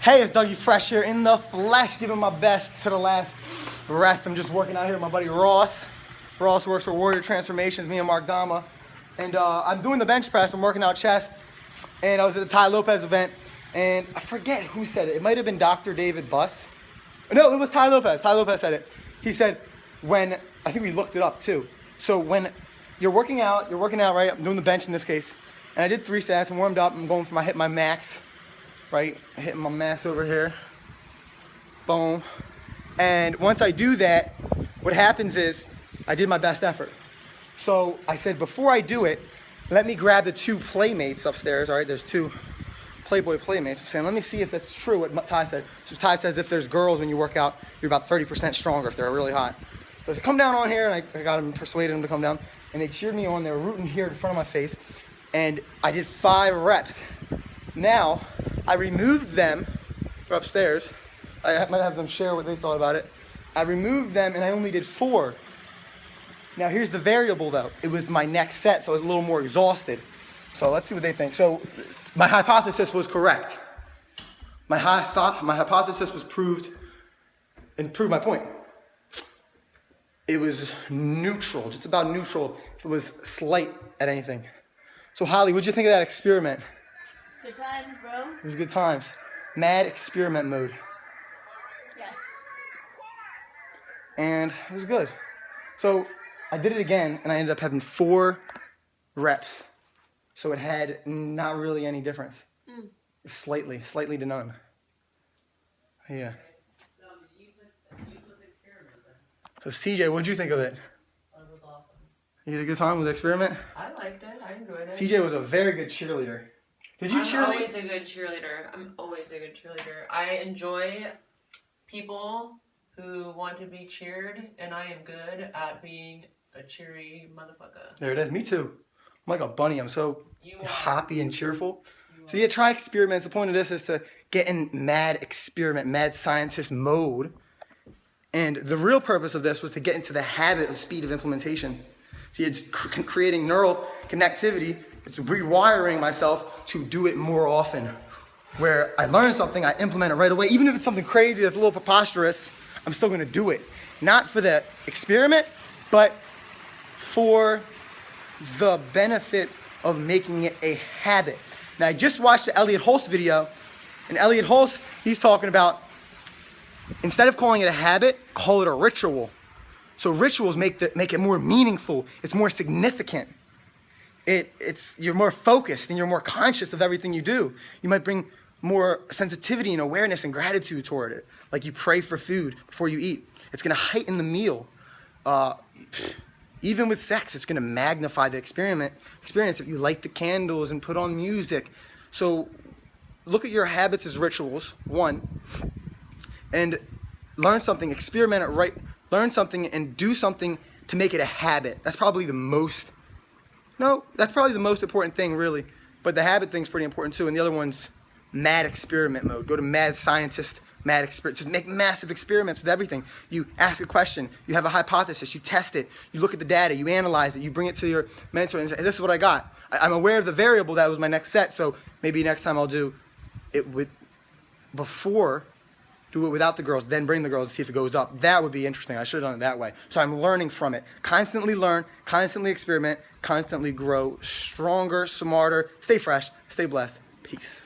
Hey, it's Dougie Fresh here in the flesh, giving my best to the last breath. I'm just working out here with my buddy Ross. Ross works for Warrior Transformations, me and Mark Dama. And I'm doing the bench press, I'm working out chest. And I was at the Tai Lopez event, and I forget who said it. It might have been Dr. David Buss. No, it was Tai Lopez. Tai Lopez said it. He said, I think we looked it up too. So when you're working out, right? I'm doing the bench in this case. And I did 3 sets, I'm warmed up, I'm going for hit my max. Right, hitting my max over here, boom. And once I do that, what happens is I did my best effort. So I said, before I do it, let me grab the 2 playmates upstairs. All right, there's 2 Playboy playmates. I'm saying, let me see if that's true what Ty said. So Ty says if there's girls when you work out, you're about 30% stronger if they're really hot. So I said, come down on here, and I got him, persuaded him to come down, and they cheered me on. They were rooting here in front of my face, and I did 5 reps. Now, I removed them, they're upstairs. I might have them share what they thought about it. I removed them and I only did 4. Now here's the variable though. It was my next set, so I was a little more exhausted. So let's see what they think. So my hypothesis was correct. My hypothesis was proved and proved my point. It was neutral, just about neutral. It was slight at anything. So Holly, what'd you think of that experiment? Good times, bro. It was good times. Mad experiment mode. Yes. And it was good. So I did it again, and I ended up having 4 reps. So it had not really any difference. Slightly to none. Yeah. So CJ, what did you think of it? That was awesome. You had a good time with the experiment? I liked it. I enjoyed it. CJ was a very good cheerleader. Did you cheerlead? I'm always a good cheerleader. I enjoy people who want to be cheered, and I am good at being a cheery motherfucker. There it is. Me too. I'm like a bunny. I'm so happy and cheerful. So yeah, try experiments. The point of this is to get in mad experiment, mad scientist mode. And the real purpose of this was to get into the habit of speed of implementation. See, it's creating neural connectivity. It's rewiring myself to do it more often. Where I learn something, I implement it right away. Even if it's something crazy that's a little preposterous, I'm still gonna do it. Not for the experiment, but for the benefit of making it a habit. Now, I just watched the Elliot Hulse video, and Elliot Hulse, he's talking about, instead of calling it a habit, call it a ritual. So rituals make it more meaningful. It's more significant. You're more focused and you're more conscious of everything you do. You might bring more sensitivity and awareness and gratitude toward it. Like you pray for food before you eat. It's gonna heighten the meal. Even with sex, it's gonna magnify the experience if you light the candles and put on music. So look at your habits as rituals, 1, and learn something, experiment it right, learn something and do something to make it a habit. That's probably the most important thing, really. But the habit thing's pretty important too. And the other one's mad experiment mode. Go to mad scientist, mad experiment. Just make massive experiments with everything. You ask a question, you have a hypothesis, you test it, you look at the data, you analyze it, you bring it to your mentor and say, this is what I got. I'm aware of the variable that was my next set, so maybe next time I'll do it do it without the girls, then bring the girls and see if it goes up. That would be interesting. I should have done it that way. So I'm learning from it. Constantly learn, constantly experiment, constantly grow stronger, smarter. Stay fresh, stay blessed. Peace.